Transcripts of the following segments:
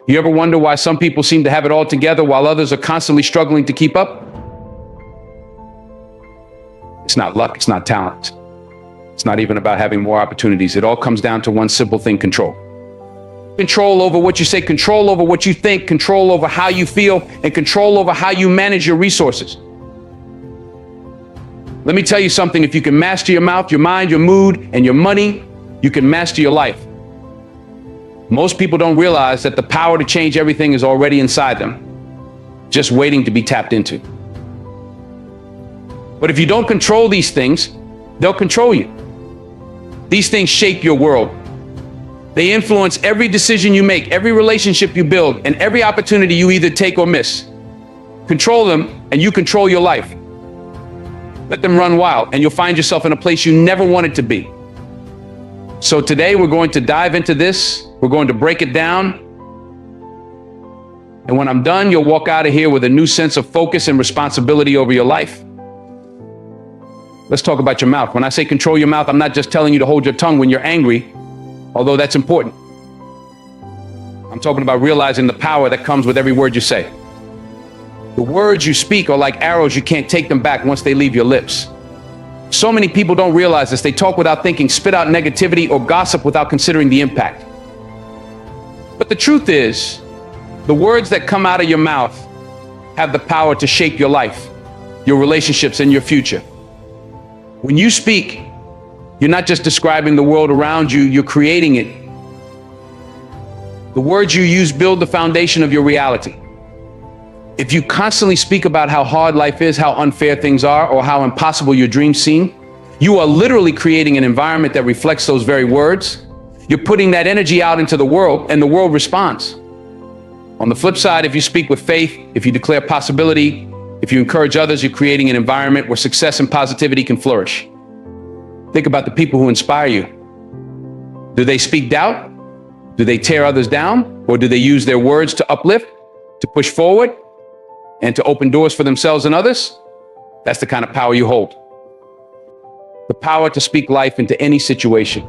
You ever wonder why some people seem to have it all together while others are constantly struggling to keep up? It's not luck, it's not talent. It's not even about having more opportunities. It all comes down to one simple thing: control. Control over what you say, control over what you think, control over how you feel, and control over how you manage your resources. Let me tell you something: if you can master your mouth, your mind, your mood, and your money, you can master your life. Most people don't realize that the power to change everything is already inside them, just waiting to be tapped into. But if you don't control these things, they'll control you. These things shape your world. They influence every decision you make, every relationship you build, and every opportunity you either take or miss. Control them, and you control your life. Let them run wild, and you'll find yourself in a place you never wanted to be. So today we're going to dive into this. We're going to break it down. And when I'm done, you'll walk out of here with a new sense of focus and responsibility over your life. Let's talk about your mouth. When I say control your mouth, I'm not just telling you to hold your tongue when you're angry, although that's important. I'm talking about realizing the power that comes with every word you say. The words you speak are like arrows. You can't take them back once they leave your lips. So many people don't realize this. They talk without thinking, spit out negativity, or gossip without considering the impact. But the truth is, the words that come out of your mouth have the power to shape your life, your relationships, and your future. When you speak, you're not just describing the world around you, you're creating it. The words you use build the foundation of your reality. If you constantly speak about how hard life is, how unfair things are, or how impossible your dreams seem, you are literally creating an environment that reflects those very words. You're putting that energy out into the world, and the world responds. On the flip side, if you speak with faith, if you declare possibility, if you encourage others, you're creating an environment where success and positivity can flourish. Think about the people who inspire you. Do they speak doubt? Do they tear others down? Or do they use their words to uplift, to push forward, and to open doors for themselves and others? That's the kind of power you hold. The power to speak life into any situation.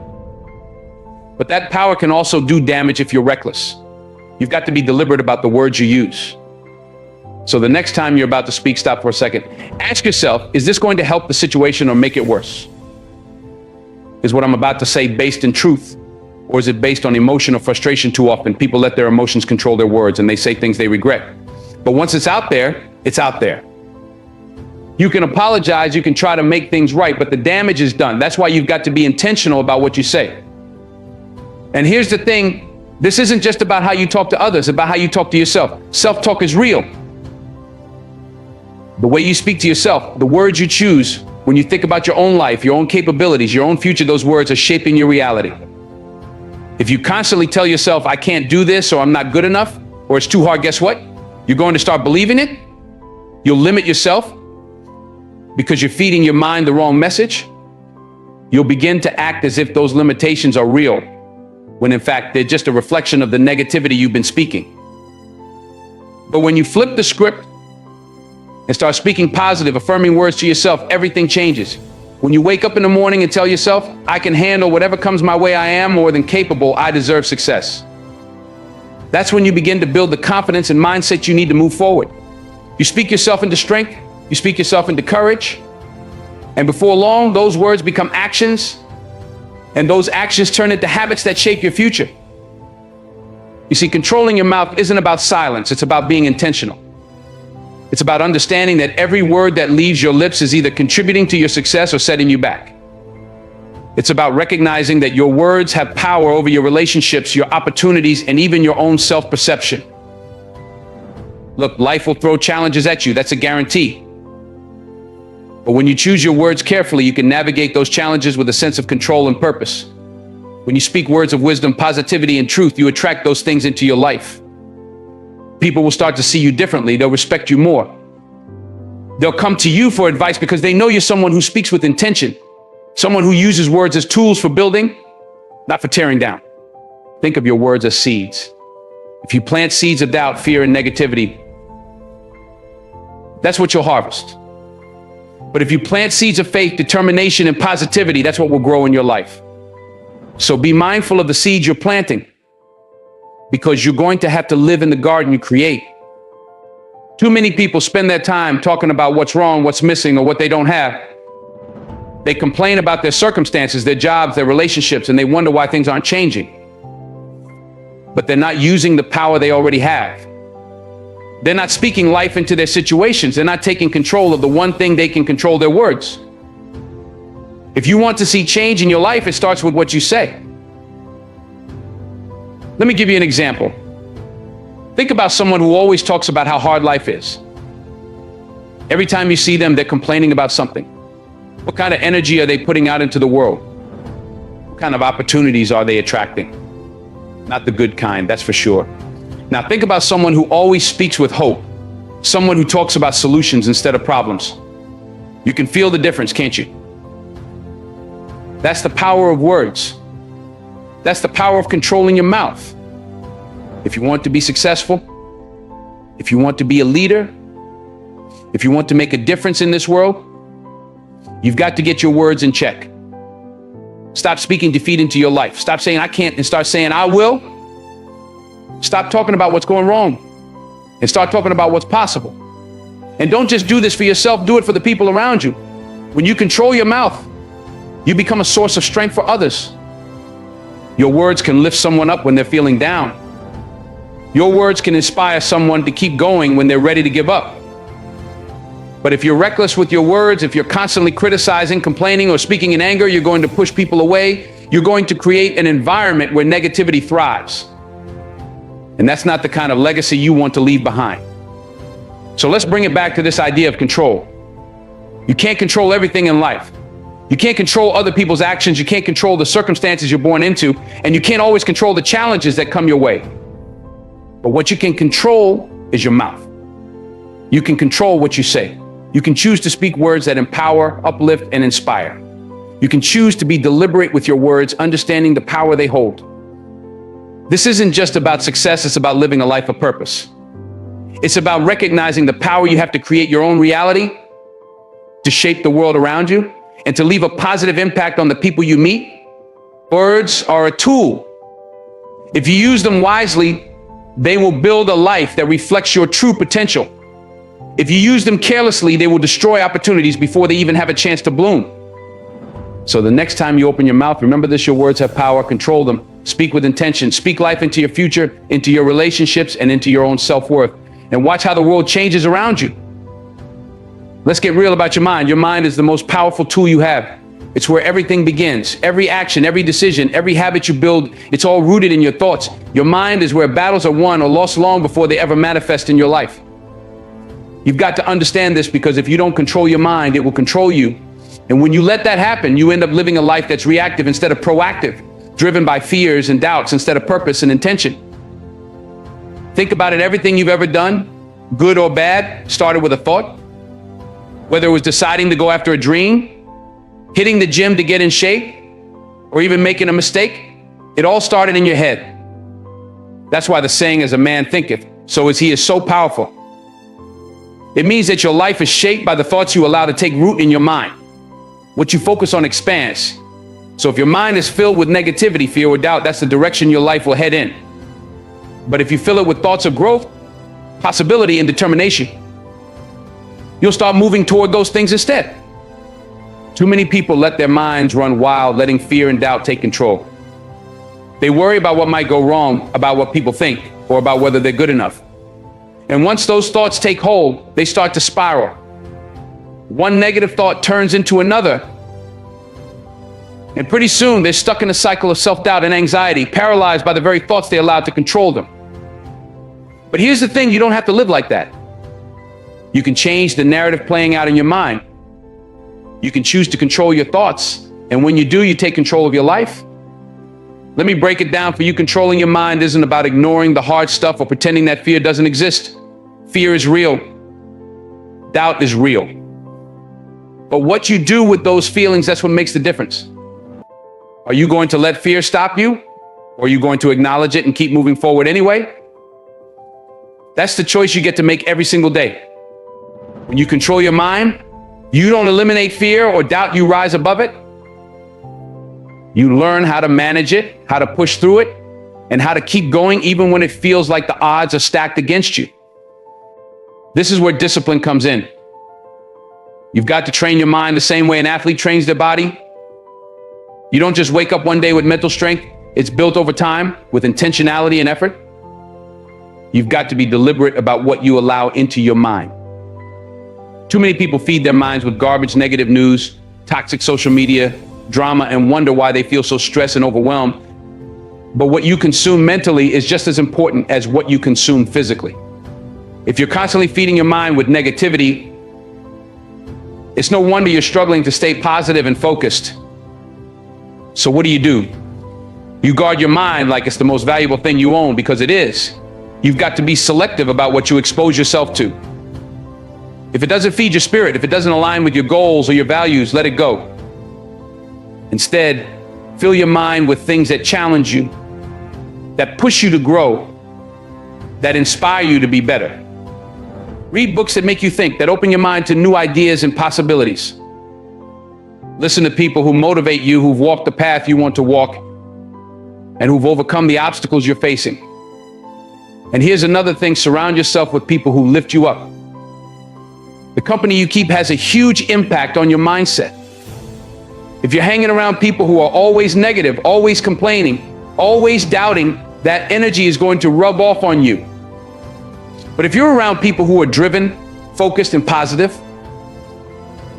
But that power can also do damage if you're reckless. You've got to be deliberate about the words you use. So the next time you're about to speak, stop for a second. Ask yourself, is this going to help the situation or make it worse? Is what I'm about to say based in truth, or is it based on emotion or frustration? Too often, people let their emotions control their words, and they say things they regret. But once it's out there, it's out there. You can apologize, you can try to make things right, but the damage is done. That's why you've got to be intentional about what you say. And here's the thing, this isn't just about how you talk to others, it's about how you talk to yourself. Self-talk is real. The way you speak to yourself, the words you choose, when you think about your own life, your own capabilities, your own future, those words are shaping your reality. If you constantly tell yourself, I can't do this, or I'm not good enough, or it's too hard, guess what? You're going to start believing it. You'll limit yourself because you're feeding your mind the wrong message. You'll begin to act as if those limitations are real, when in fact, they're just a reflection of the negativity you've been speaking. But when you flip the script and start speaking positive, affirming words to yourself, everything changes. When you wake up in the morning and tell yourself, I can handle whatever comes my way, I am more than capable, I deserve success. That's when you begin to build the confidence and mindset you need to move forward. You speak yourself into strength, you speak yourself into courage, and before long, those words become actions, and those actions turn into habits that shape your future. You see, controlling your mouth isn't about silence, it's about being intentional. It's about understanding that every word that leaves your lips is either contributing to your success or setting you back. It's about recognizing that your words have power over your relationships, your opportunities, and even your own self-perception. Look, life will throw challenges at you, that's a guarantee. But when you choose your words carefully, you can navigate those challenges with a sense of control and purpose. When you speak words of wisdom, positivity, and truth, you attract those things into your life. People will start to see you differently. They'll respect you more. They'll come to you for advice because they know you're someone who speaks with intention, someone who uses words as tools for building, not for tearing down. Think of your words as seeds. If you plant seeds of doubt, fear, and negativity, that's what you'll harvest. But if you plant seeds of faith, determination, and positivity, that's what will grow in your life. So be mindful of the seeds you're planting. because you're going to have to live in the garden you create. Too many people spend their time talking about what's wrong, what's missing, or what they don't have. They complain about their circumstances, their jobs, their relationships, and they wonder why things aren't changing. But they're not using the power they already have. They're not speaking life into their situations. They're not taking control of the one thing they can control, their words. If you want to see change in your life, it starts with what you say. Let me give you an example. Think about someone who always talks about how hard life is. Every time you see them, they're complaining about something. What kind of energy are they putting out into the world? What kind of opportunities are they attracting? Not the good kind, that's for sure. Now think about someone who always speaks with hope. Someone who talks about solutions instead of problems. You can feel the difference, can't you? That's the power of words. That's the power of controlling your mouth. If you want to be successful, if you want to be a leader, if you want to make a difference in this world, you've got to get your words in check. Stop speaking defeat into your life. Stop saying I can't and start saying I will. Stop talking about what's going wrong and start talking about what's possible. And don't just do this for yourself, do it for the people around you. When you control your mouth, you become a source of strength for others. Your words can lift someone up when they're feeling down. Your words can inspire someone to keep going when they're ready to give up. But if you're reckless with your words, if you're constantly criticizing, complaining, or speaking in anger, you're going to push people away. You're going to create an environment where negativity thrives. And that's not the kind of legacy you want to leave behind. So let's bring it back to this idea of control. You can't control everything in life. You can't control other people's actions. You can't control the circumstances you're born into. And you can't always control the challenges that come your way. But what you can control is your mouth. You can control what you say. You can choose to speak words that empower, uplift, and inspire. You can choose to be deliberate with your words, understanding the power they hold. This isn't just about success, it's about living a life of purpose. It's about recognizing the power you have to create your own reality, to shape the world around you, and to leave a positive impact on the people you meet. Words are a tool. If you use them wisely, they will build a life that reflects your true potential. If you use them carelessly, they will destroy opportunities before they even have a chance to bloom. So the next time you open your mouth, remember this: your words have power. Control them. Speak with intention. Speak life into your future, into your relationships, and into your own self-worth. And watch how the world changes around you. Let's get real about your mind. Your mind is the most powerful tool you have. It's where everything begins. Every action, every decision, every habit you build, it's all rooted in your thoughts. Your mind is where battles are won or lost long before they ever manifest in your life. You've got to understand this, because if you don't control your mind, it will control you. And when you let that happen, you end up living a life that's reactive instead of proactive, driven by fears and doubts instead of purpose and intention. Think about it. Everything you've ever done, good or bad, started with a thought. Whether it was deciding to go after a dream, hitting the gym to get in shape, or even making a mistake, it all started in your head. That's why the saying, as a man thinketh, so is he, is so powerful. It means that your life is shaped by the thoughts you allow to take root in your mind. What you focus on expands. So if your mind is filled with negativity, fear, or doubt, that's the direction your life will head in. But if you fill it with thoughts of growth, possibility, and determination, you'll start moving toward those things instead. Too many people let their minds run wild, letting fear and doubt take control. They worry about what might go wrong, about what people think, or about whether they're good enough. And once those thoughts take hold, they start to spiral. One negative thought turns into another. And pretty soon they're stuck in a cycle of self-doubt and anxiety, paralyzed by the very thoughts they allowed to control them. But here's the thing, you don't have to live like that. You can change the narrative playing out in your mind. You can choose to control your thoughts. And when you do, you take control of your life. Let me break it down for you. Controlling your mind isn't about ignoring the hard stuff or pretending that fear doesn't exist. Fear is real. Doubt is real. But what you do with those feelings, that's what makes the difference. Are you going to let fear stop you? Or are you going to acknowledge it and keep moving forward anyway? That's the choice you get to make every single day. When you control your mind, you don't eliminate fear or doubt, you rise above it. You learn how to manage it, how to push through it, and how to keep going even when it feels like the odds are stacked against you. This is where discipline comes in. You've got to train your mind the same way an athlete trains their body. You don't just wake up one day with mental strength. It's built over time with intentionality and effort. You've got to be deliberate about what you allow into your mind. Too many people feed their minds with garbage, negative news, toxic social media, drama, and wonder why they feel so stressed and overwhelmed. But what you consume mentally is just as important as what you consume physically. If you're constantly feeding your mind with negativity, it's no wonder you're struggling to stay positive and focused. So what do? You guard your mind like it's the most valuable thing you own, because it is. You've got to be selective about what you expose yourself to. If it doesn't feed your spirit, if it doesn't align with your goals or your values, let it go. Instead, fill your mind with things that challenge you, that push you to grow, that inspire you to be better. Read books that make you think, that open your mind to new ideas and possibilities. Listen to people who motivate you, who've walked the path you want to walk, and who've overcome the obstacles you're facing. And here's another thing: surround yourself with people who lift you up. The company you keep has a huge impact on your mindset. If you're hanging around people who are always negative, always complaining, always doubting, that energy is going to rub off on you. But if you're around people who are driven, focused, and positive,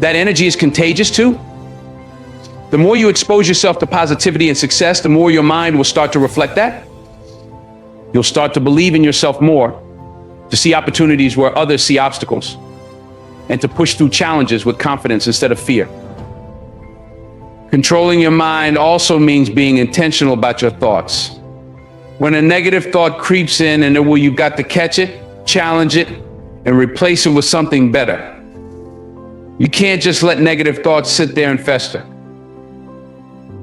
that energy is contagious too. The more you expose yourself to positivity and success, the more your mind will start to reflect that. You'll start to believe in yourself more, to see opportunities where others see obstacles, and to push through challenges with confidence instead of fear. Controlling your mind also means being intentional about your thoughts. When a negative thought creeps in, you've got to catch it, challenge it, and replace it with something better. You can't just let negative thoughts sit there and fester.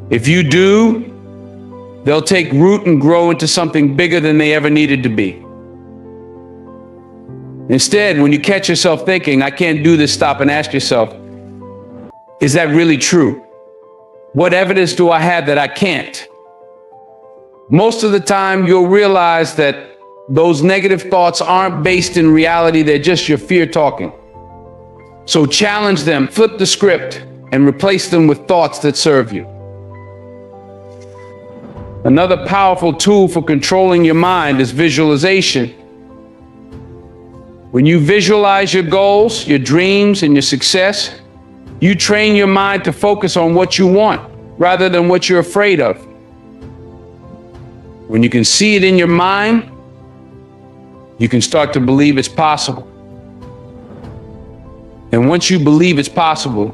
If you do, they'll take root and grow into something bigger than they ever needed to be. Instead, when you catch yourself thinking, "I can't do this," stop and ask yourself, is that really true? What evidence do I have that I can't? Most of the time, you'll realize that those negative thoughts aren't based in reality. They're just your fear talking. So challenge them, flip the script, and replace them with thoughts that serve you. Another powerful tool for controlling your mind is visualization. When you visualize your goals, your dreams, and your success, you train your mind to focus on what you want rather than what you're afraid of. When you can see it in your mind, you can start to believe it's possible. And once you believe it's possible,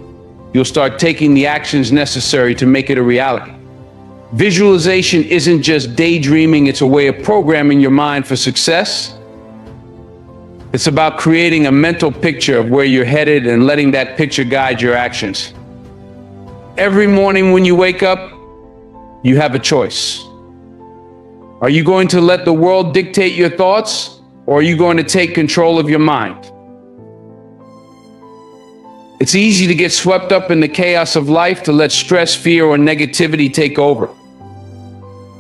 you'll start taking the actions necessary to make it a reality. Visualization isn't just daydreaming, it's a way of programming your mind for success. It's about creating a mental picture of where you're headed and letting that picture guide your actions. Every morning when you wake up, you have a choice. Are you going to let the world dictate your thoughts, or are you going to take control of your mind? It's easy to get swept up in the chaos of life, to let stress, fear, or negativity take over.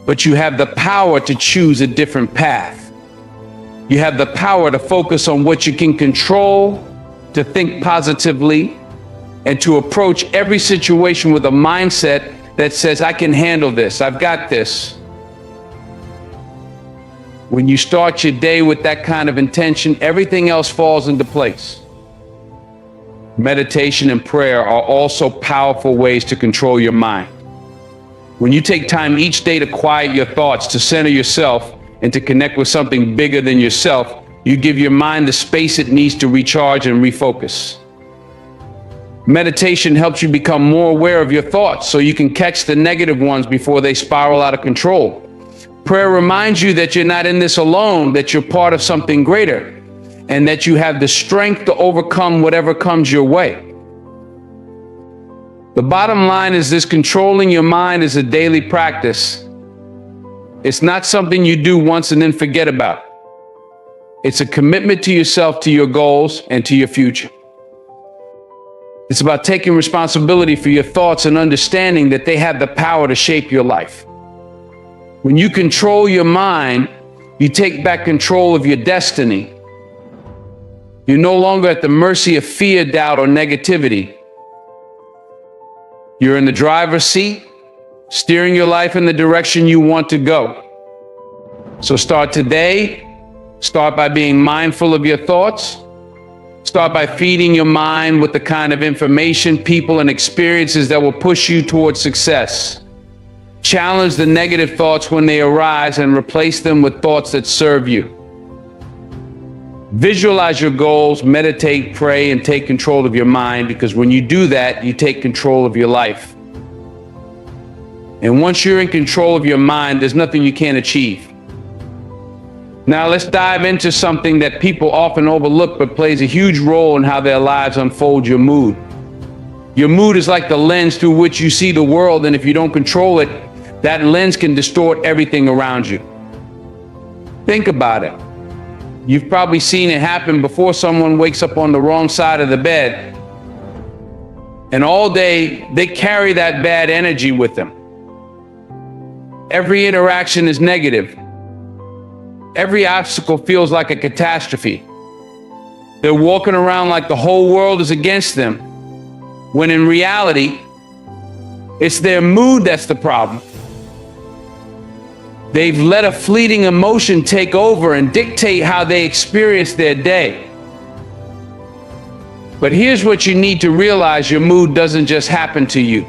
But you have the power to choose a different path. You have the power to focus on what you can control, to think positively, and to approach every situation with a mindset that says, "I can handle this, I've got this." When you start your day with that kind of intention, everything else falls into place. Meditation and prayer are also powerful ways to control your mind. When you take time each day to quiet your thoughts, to center yourself, and to connect with something bigger than yourself, you give your mind the space it needs to recharge and refocus. Meditation helps you become more aware of your thoughts so you can catch the negative ones before they spiral out of control. Prayer reminds you that you're not in this alone, that you're part of something greater, and that you have the strength to overcome whatever comes your way. The bottom line is this: controlling your mind is a daily practice. It's not something you do once and then forget about. It's a commitment to yourself, to your goals, and to your future. It's about taking responsibility for your thoughts and understanding that they have the power to shape your life. When you control your mind, you take back control of your destiny. You're no longer at the mercy of fear, doubt, or negativity. You're in the driver's seat, steering your life in the direction you want to go. So start today. Start by being mindful of your thoughts. Start by feeding your mind with the kind of information, people, and experiences that will push you towards success. Challenge the negative thoughts when they arise and replace them with thoughts that serve you. Visualize your goals, meditate, pray, and take control of your mind, because when you do that, you take control of your life. And once you're in control of your mind, there's nothing you can't achieve. Now let's dive into something that people often overlook but plays a huge role in how their lives unfold: your mood. Your mood is like the lens through which you see the world, and if you don't control it, that lens can distort everything around you. Think about it. You've probably seen it happen before. Someone wakes up on the wrong side of the bed, and all day they carry that bad energy with them. Every interaction is negative. Every obstacle feels like a catastrophe. They're walking around like the whole world is against them, when in reality, it's their mood that's the problem. They've let a fleeting emotion take over and dictate how they experience their day. But here's what you need to realize: your mood doesn't just happen to you.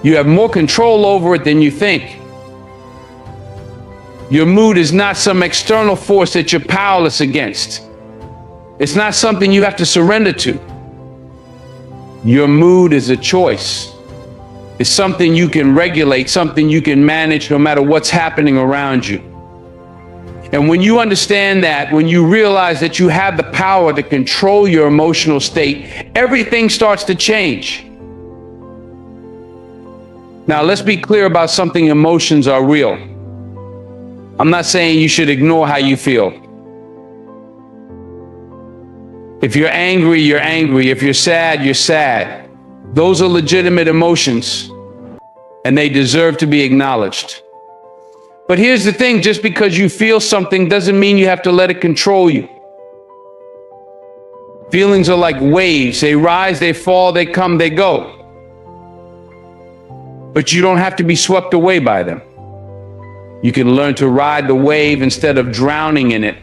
You have more control over it than you think. Your mood is not some external force that you're powerless against. It's not something you have to surrender to. Your mood is a choice. It's something you can regulate, something you can manage no matter what's happening around you. And when you understand that, when you realize that you have the power to control your emotional state, everything starts to change. Now, let's be clear about something: emotions are real. I'm not saying you should ignore how you feel. If you're angry, you're angry. If you're sad, you're sad. Those are legitimate emotions, and they deserve to be acknowledged. But here's the thing: just because you feel something doesn't mean you have to let it control you. Feelings are like waves. They rise, they fall, they come, they go. But you don't have to be swept away by them. You can learn to ride the wave instead of drowning in it.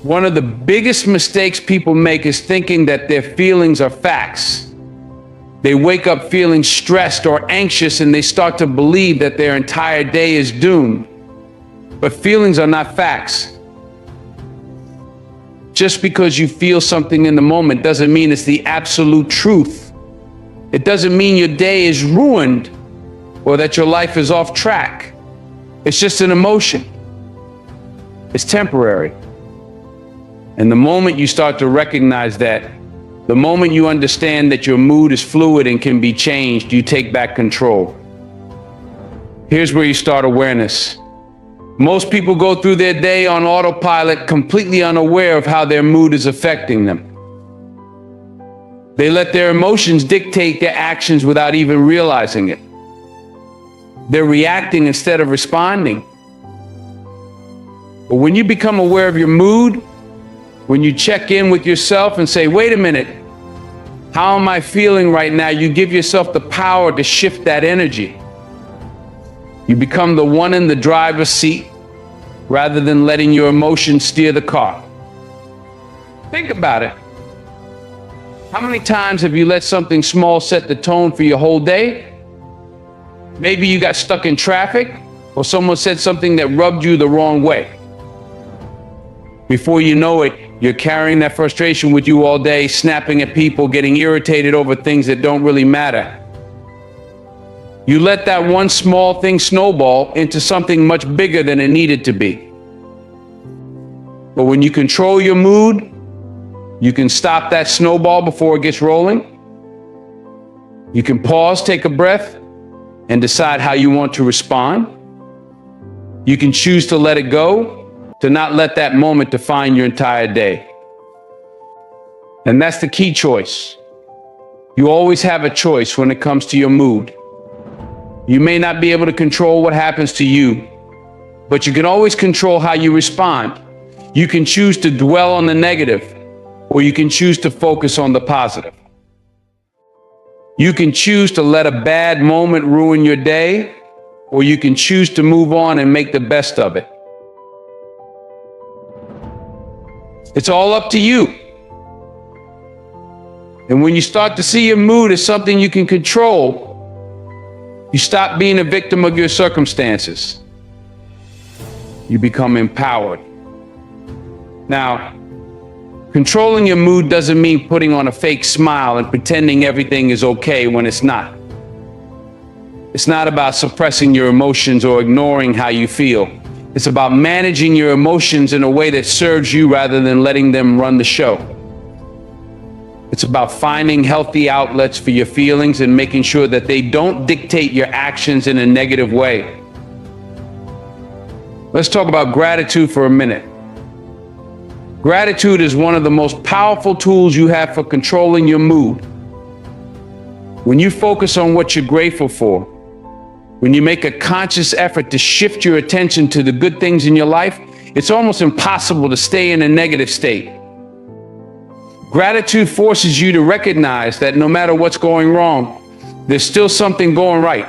One of the biggest mistakes people make is thinking that their feelings are facts. They wake up feeling stressed or anxious, and they start to believe that their entire day is doomed. But feelings are not facts. Just because you feel something in the moment doesn't mean it's the absolute truth. It doesn't mean your day is ruined or that your life is off track. It's just an emotion. It's temporary. And the moment you start to recognize that, the moment you understand that your mood is fluid and can be changed, you take back control. Here's where you start awareness. Most people go through their day on autopilot, completely unaware of how their mood is affecting them. They let their emotions dictate their actions without even realizing it. They're reacting instead of responding. But when you become aware of your mood, when you check in with yourself and say, wait a minute, how am I feeling right now? You give yourself the power to shift that energy. You become the one in the driver's seat rather than letting your emotions steer the car. Think about it. How many times have you let something small set the tone for your whole day? Maybe you got stuck in traffic, or someone said something that rubbed you the wrong way. Before you know it, you're carrying that frustration with you all day, snapping at people, getting irritated over things that don't really matter. You let that one small thing snowball into something much bigger than it needed to be. But when you control your mood, you can stop that snowball before it gets rolling. You can pause, take a breath, and decide how you want to respond. You can choose to let it go, to not let that moment define your entire day. And that's the key choice. You always have a choice when it comes to your mood. You may not be able to control what happens to you, but you can always control how you respond. You can choose to dwell on the negative, or you can choose to focus on the positive. You can choose to let a bad moment ruin your day, or you can choose to move on and make the best of it. It's all up to you. And when you start to see your mood as something you can control, you stop being a victim of your circumstances. You become empowered. Now, controlling your mood doesn't mean putting on a fake smile and pretending everything is okay when it's not. It's not about suppressing your emotions or ignoring how you feel. It's about managing your emotions in a way that serves you rather than letting them run the show. It's about finding healthy outlets for your feelings and making sure that they don't dictate your actions in a negative way. Let's talk about gratitude for a minute. Gratitude is one of the most powerful tools you have for controlling your mood. When you focus on what you're grateful for, when you make a conscious effort to shift your attention to the good things in your life, it's almost impossible to stay in a negative state. Gratitude forces you to recognize that no matter what's going wrong, there's still something going right.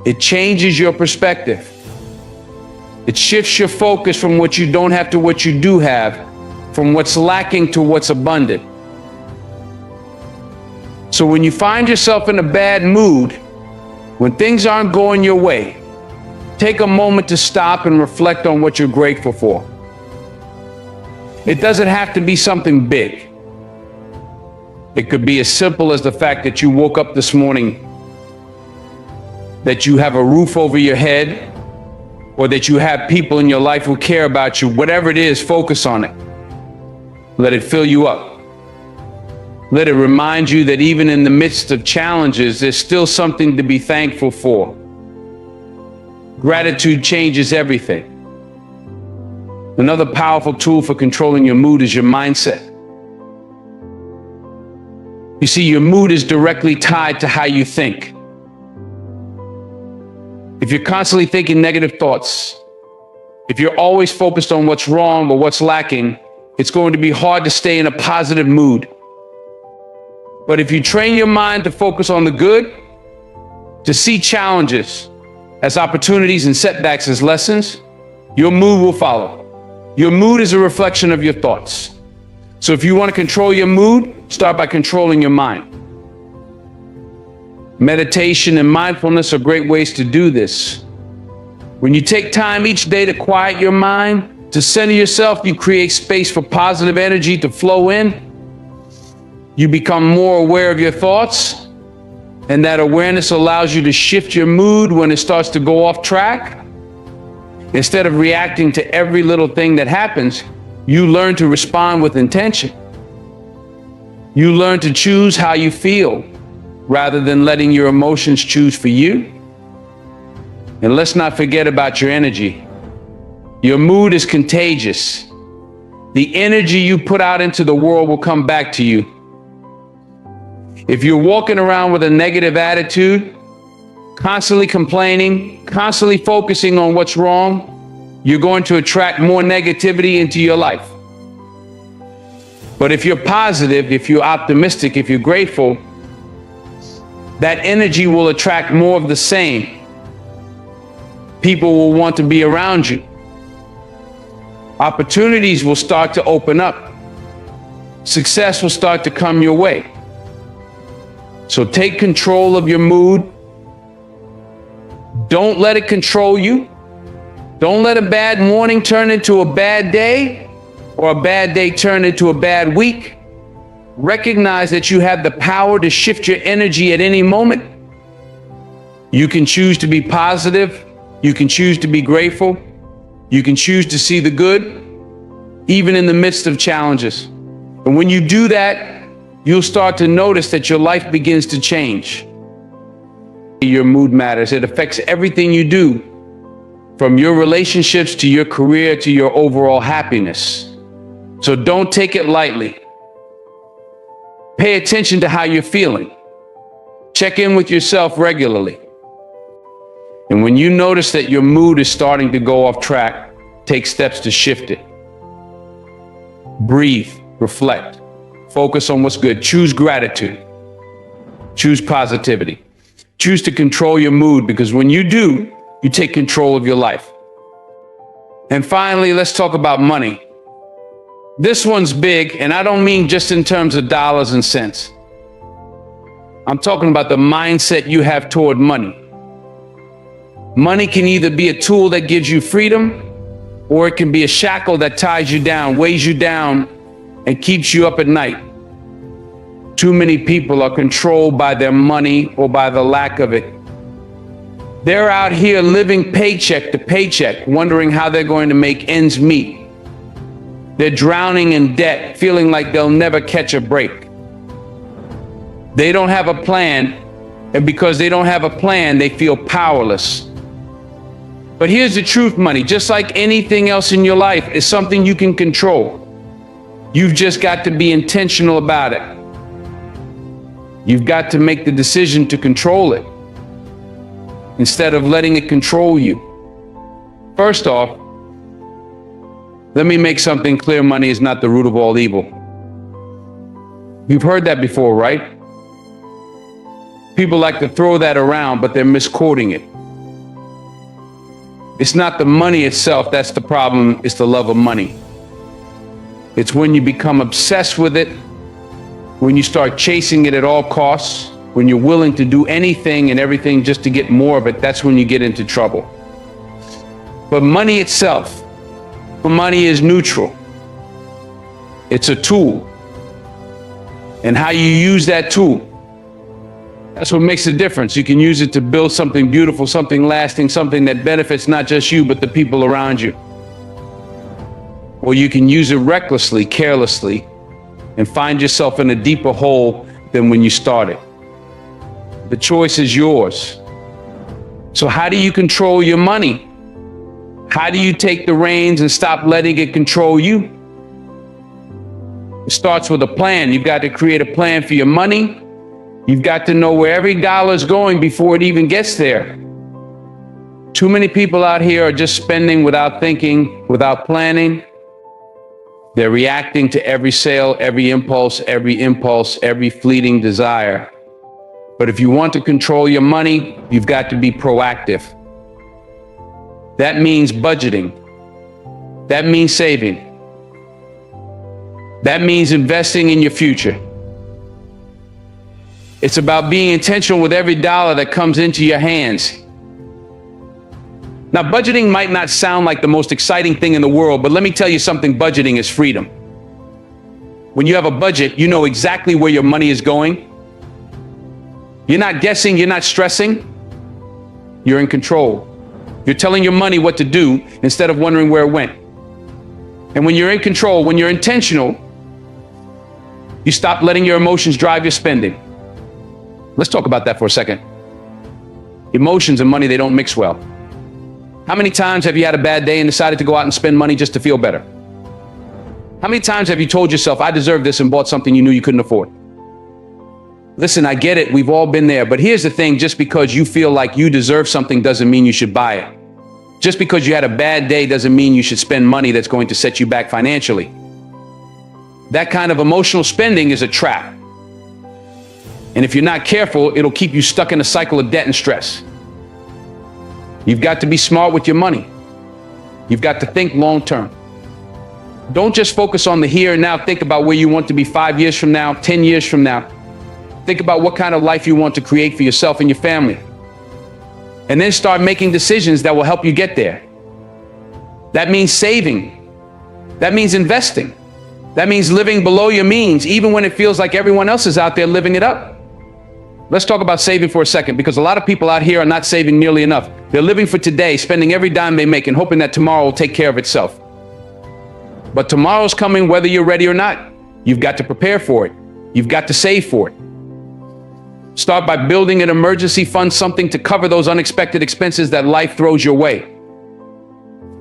It changes your perspective. It shifts your focus from what you don't have to what you do have, from what's lacking to what's abundant. So when you find yourself in a bad mood, when things aren't going your way, take a moment to stop and reflect on what you're grateful for. It doesn't have to be something big. It could be as simple as the fact that you woke up this morning, that you have a roof over your head, or that you have people in your life who care about you. Whatever it is, focus on it. Let it fill you up. Let it remind you that even in the midst of challenges, there's still something to be thankful for. Gratitude changes everything. Another powerful tool for controlling your mood is your mindset. You see, your mood is directly tied to how you think. If you're constantly thinking negative thoughts, if you're always focused on what's wrong or what's lacking, it's going to be hard to stay in a positive mood. But if you train your mind to focus on the good, to see challenges as opportunities and setbacks as lessons, your mood will follow. Your mood is a reflection of your thoughts. So if you want to control your mood, start by controlling your mind. Meditation and mindfulness are great ways to do this. When you take time each day to quiet your mind, to center yourself, you create space for positive energy to flow in. You become more aware of your thoughts, and that awareness allows you to shift your mood when it starts to go off track. Instead of reacting to every little thing that happens, you learn to respond with intention. You learn to choose how you feel rather than letting your emotions choose for you. And let's not forget about your energy. Your mood is contagious. The energy you put out into the world will come back to you. If you're walking around with a negative attitude, constantly complaining, constantly focusing on what's wrong, you're going to attract more negativity into your life. But if you're positive, if you're optimistic, if you're grateful, that energy will attract more of the same. People will want to be around you. Opportunities will start to open up. Success will start to come your way. So take control of your mood. Don't let it control you. Don't let a bad morning turn into a bad day, or a bad day turn into a bad week. Recognize that you have the power to shift your energy at any moment. You can choose to be positive. You can choose to be grateful. You can choose to see the good, even in the midst of challenges. And when you do that, you'll start to notice that your life begins to change. Your mood matters. It affects everything you do, from your relationships to your career to your overall happiness. So don't take it lightly. Pay attention to how you're feeling. Check in with yourself regularly. And when you notice that your mood is starting to go off track, take steps to shift it. Breathe, reflect, focus on what's good. Choose gratitude. Choose positivity. Choose to control your mood, because when you do, you take control of your life. And finally, let's talk about money. This one's big, and I don't mean just in terms of dollars and cents. I'm talking about the mindset you have toward money. Money can either be a tool that gives you freedom, or it can be a shackle that ties you down, weighs you down, and keeps you up at night. Too many people are controlled by their money or by the lack of it. They're out here living paycheck to paycheck, wondering how they're going to make ends meet. They're drowning in debt, feeling like they'll never catch a break. They don't have a plan, and because they don't have a plan, they feel powerless. But here's the truth, money, just like anything else in your life, is something you can control. You've just got to be intentional about it. You've got to make the decision to control it instead of letting it control you. First off, let me make something clear. Money is not the root of all evil. You've heard that before, right? People like to throw that around, but they're misquoting it. It's not the money itself that's the problem, it's the love of money. It's when you become obsessed with it, when you start chasing it at all costs, when you're willing to do anything and everything just to get more of it, that's when you get into trouble. But money itself, money is neutral. It's a tool. And how you use that tool, that's what makes the difference. You can use it to build something beautiful, something lasting, something that benefits not just you, but the people around you. Or you can use it recklessly, carelessly, and find yourself in a deeper hole than when you started. The choice is yours. So how do you control your money? How do you take the reins and stop letting it control you? It starts with a plan. You've got to create a plan for your money. You've got to know where every dollar is going before it even gets there. Too many people out here are just spending without thinking, without planning. They're reacting to every sale, every impulse, every fleeting desire. But if you want to control your money, you've got to be proactive. That means budgeting. That means saving. That means investing in your future. It's about being intentional with every dollar that comes into your hands. Now, budgeting might not sound like the most exciting thing in the world, but let me tell you something, budgeting is freedom. When you have a budget, you know exactly where your money is going. You're not guessing, you're not stressing. You're in control. You're telling your money what to do instead of wondering where it went. And when you're in control, when you're intentional, you stop letting your emotions drive your spending. Let's talk about that for a second. Emotions and money, they don't mix well. How many times have you had a bad day and decided to go out and spend money just to feel better? How many times have you told yourself, I deserve this, and bought something you knew you couldn't afford? Listen, I get it. We've all been there. But here's the thing. Just because you feel like you deserve something doesn't mean you should buy it. Just because you had a bad day doesn't mean you should spend money that's going to set you back financially. That kind of emotional spending is a trap. And if you're not careful, it'll keep you stuck in a cycle of debt and stress. You've got to be smart with your money. You've got to think long term. Don't just focus on the here and now. Think about where you want to be 5 years from now, 10 years from now. Think about what kind of life you want to create for yourself and your family. And then start making decisions that will help you get there. That means saving. That means investing. That means living below your means, even when it feels like everyone else is out there living it up. Let's talk about saving for a second, because a lot of people out here are not saving nearly enough. They're living for today, spending every dime they make and hoping that tomorrow will take care of itself. But tomorrow's coming whether you're ready or not. You've got to prepare for it. You've got to save for it. Start by building an emergency fund, something to cover those unexpected expenses that life throws your way.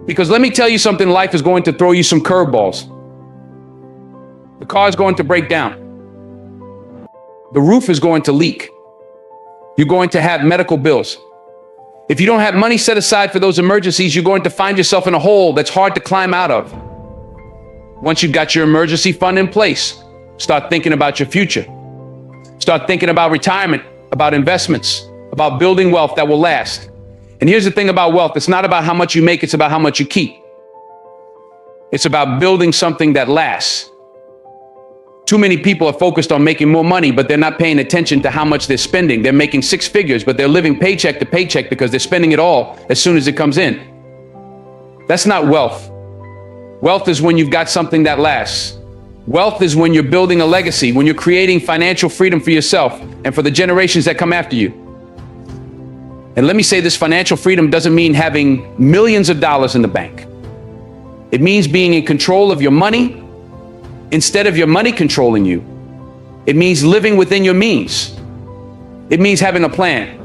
Because let me tell you something, life is going to throw you some curveballs. The car is going to break down. The roof is going to leak. You're going to have medical bills. If you don't have money set aside for those emergencies, you're going to find yourself in a hole that's hard to climb out of. Once you've got your emergency fund in place, start thinking about your future. Start thinking about retirement, about investments, about building wealth that will last. And here's the thing about wealth. It's not about how much you make, it's about how much you keep. It's about building something that lasts. Too many people are focused on making more money, but they're not paying attention to how much they're spending. They're making six figures, but they're living paycheck to paycheck because they're spending it all as soon as it comes in. That's not wealth. Wealth is when you've got something that lasts. Wealth is when you're building a legacy, when you're creating financial freedom for yourself and for the generations that come after you. And let me say this, financial freedom doesn't mean having millions of dollars in the bank. It means being in control of your money instead of your money controlling you. It means living within your means. It means having a plan.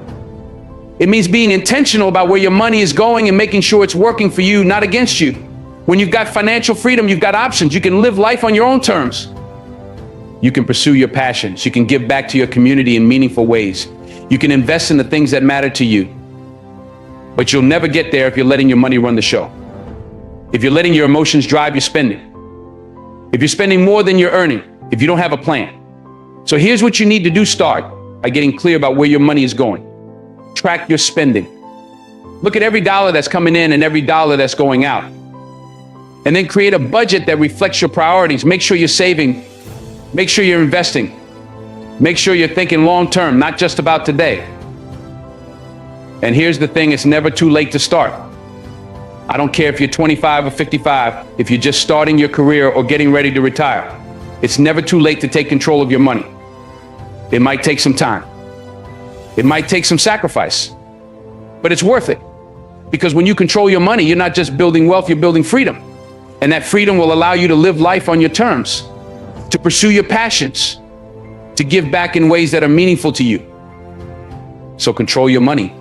It means being intentional about where your money is going and making sure it's working for you, not against you. When you've got financial freedom, you've got options. You can live life on your own terms. You can pursue your passions. You can give back to your community in meaningful ways. You can invest in the things that matter to you. But you'll never get there if you're letting your money run the show. If you're letting your emotions drive your spending. If you're spending more than you're earning, if you don't have a plan. So here's what you need to do. Start by getting clear about where your money is going. Track your spending. Look at every dollar that's coming in and every dollar that's going out. And then create a budget that reflects your priorities. Make sure you're saving. Make sure you're investing. Make sure you're thinking long term, not just about today. And here's the thing, it's never too late to start. I don't care if you're 25 or 55, if you're just starting your career or getting ready to retire. It's never too late to take control of your money. It might take some time. It might take some sacrifice, but it's worth it. Because when you control your money, you're not just building wealth, you're building freedom. And that freedom will allow you to live life on your terms, to pursue your passions, to give back in ways that are meaningful to you. So control your money.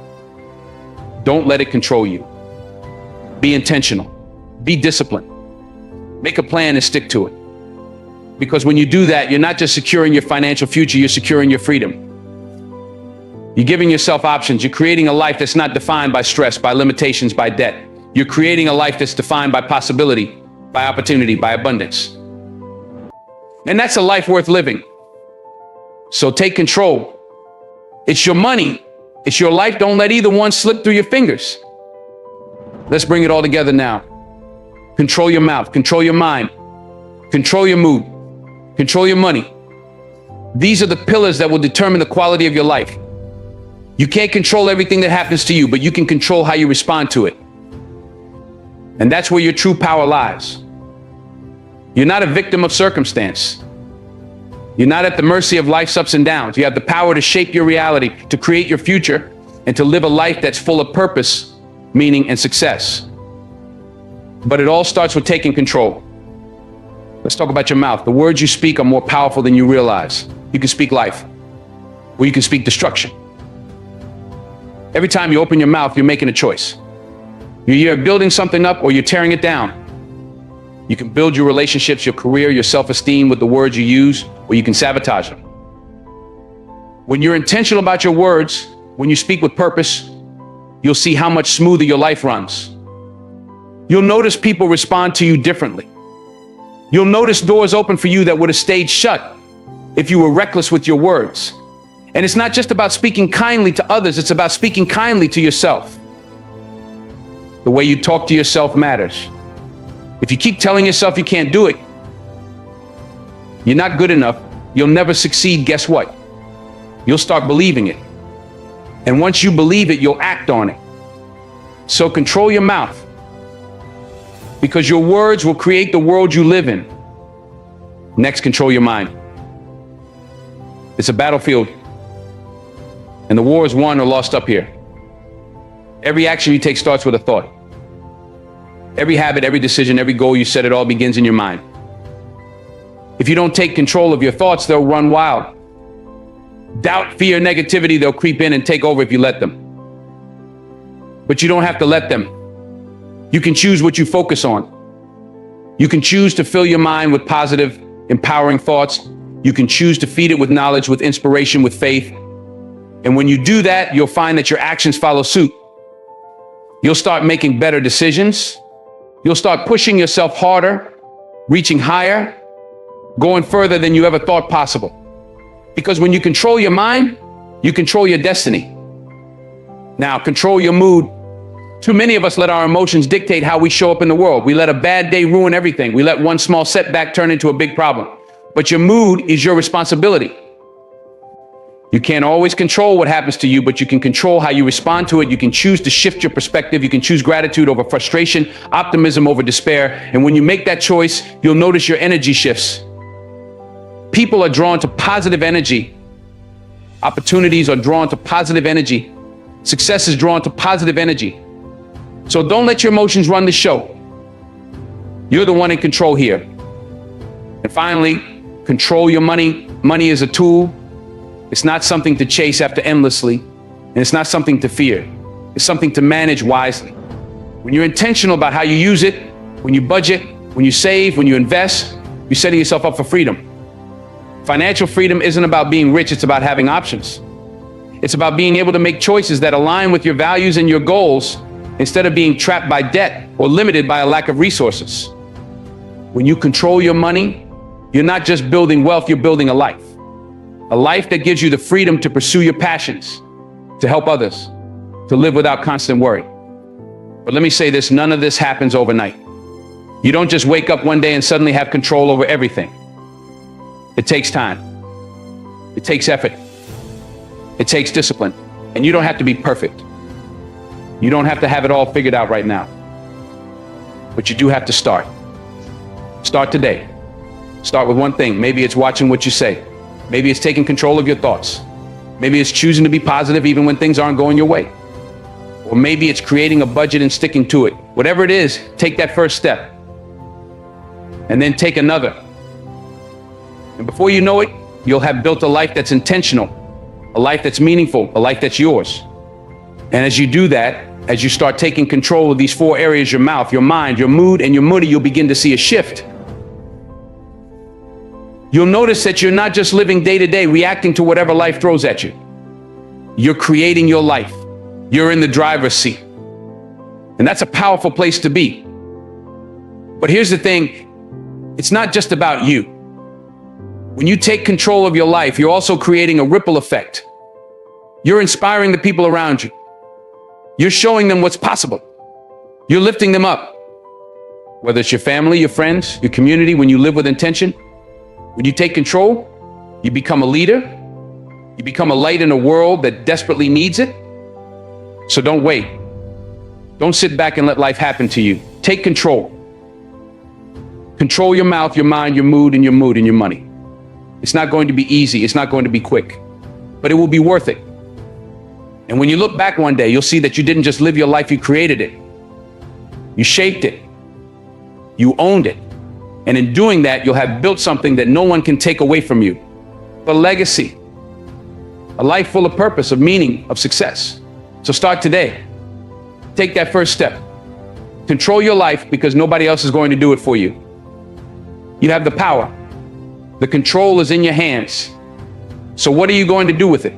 Don't let it control you. Be intentional. Be disciplined. Make a plan and stick to it. Because when you do that, you're not just securing your financial future, you're securing your freedom. You're giving yourself options. You're creating a life that's not defined by stress, by limitations, by debt. You're creating a life that's defined by possibility, by opportunity, by abundance. And that's a life worth living. So take control. It's your money. It's your life. Don't let either one slip through your fingers. Let's bring it all together now. Control your mouth, control your mind, control your mood, control your money. These are the pillars that will determine the quality of your life. You can't control everything that happens to you, but you can control how you respond to it. And that's where your true power lies. You're not a victim of circumstance. You're not at the mercy of life's ups and downs. You have the power to shape your reality, to create your future, and to live a life that's full of purpose, meaning, and success. But it all starts with taking control. Let's talk about your mouth. The words you speak are more powerful than you realize. You can speak life, or you can speak destruction. Every time you open your mouth, you're making a choice. You're either building something up or you're tearing it down. You can build your relationships, your career, your self-esteem with the words you use, or you can sabotage them. When you're intentional about your words, when you speak with purpose, you'll see how much smoother your life runs. You'll notice people respond to you differently. You'll notice doors open for you that would have stayed shut if you were reckless with your words. And it's not just about speaking kindly to others, it's about speaking kindly to yourself. The way you talk to yourself matters. If you keep telling yourself you can't do it, you're not good enough, you'll never succeed, guess what? You'll start believing it. And once you believe it, you'll act on it. So control your mouth, because your words will create the world you live in. Next, control your mind. It's a battlefield, and the war is won or lost up here. Every action you take starts with a thought. Every habit, every decision, every goal you set, it all begins in your mind. If you don't take control of your thoughts, they'll run wild. Doubt, fear, negativity, they'll creep in and take over if you let them. But you don't have to let them. You can choose what you focus on. You can choose to fill your mind with positive, empowering thoughts. You can choose to feed it with knowledge, with inspiration, with faith. And when you do that, you'll find that your actions follow suit. You'll start making better decisions. You'll start pushing yourself harder, reaching higher, going further than you ever thought possible. Because when you control your mind, you control your destiny. Now, control your mood. Too many of us let our emotions dictate how we show up in the world. We let a bad day ruin everything. We let one small setback turn into a big problem. But your mood is your responsibility. You can't always control what happens to you, but you can control how you respond to it. You can choose to shift your perspective. You can choose gratitude over frustration, optimism over despair. And when you make that choice, you'll notice your energy shifts. People are drawn to positive energy. Opportunities are drawn to positive energy. Success is drawn to positive energy. So don't let your emotions run the show. You're the one in control here. And finally, control your money. Money is a tool. It's not something to chase after endlessly, and it's not something to fear. It's something to manage wisely. When you're intentional about how you use it, when you budget, when you save, when you invest, you're setting yourself up for freedom. Financial freedom isn't about being rich, it's about having options. It's about being able to make choices that align with your values and your goals instead of being trapped by debt or limited by a lack of resources. When you control your money, you're not just building wealth, you're building a life. A life that gives you the freedom to pursue your passions, to help others, to live without constant worry. But let me say this, none of this happens overnight. You don't just wake up one day and suddenly have control over everything. It takes time. It takes effort. It takes discipline. And you don't have to be perfect. You don't have to have it all figured out right now. But you do have to start. Start today. Start with one thing. Maybe it's watching what you say. Maybe it's taking control of your thoughts. Maybe it's choosing to be positive even when things aren't going your way. Or maybe it's creating a budget and sticking to it. Whatever it is, take that first step. And then take another. And before you know it, you'll have built a life that's intentional, a life that's meaningful, a life that's yours. And as you do that, as you start taking control of these four areas, your mouth, your mind, your mood, and your money, you'll begin to see a shift. You'll notice that you're not just living day to day, reacting to whatever life throws at you. You're creating your life. You're in the driver's seat. And that's a powerful place to be. But here's the thing, it's not just about you. When you take control of your life, you're also creating a ripple effect. You're inspiring the people around you. You're showing them what's possible. You're lifting them up. Whether it's your family, your friends, your community, when you live with intention, when you take control, you become a leader. You become a light in a world that desperately needs it. So don't wait. Don't sit back and let life happen to you. Take control. Control your mouth, your mind, your mood, and your money. It's not going to be easy. It's not going to be quick, but it will be worth it. And when you look back one day, you'll see that you didn't just live your life, you created it. You shaped it. You owned it. And in doing that, you'll have built something that no one can take away from you. A legacy, a life full of purpose, of meaning, of success. So start today. Take that first step. Control your life because nobody else is going to do it for you. You have the power. The control is in your hands. So what are you going to do with it?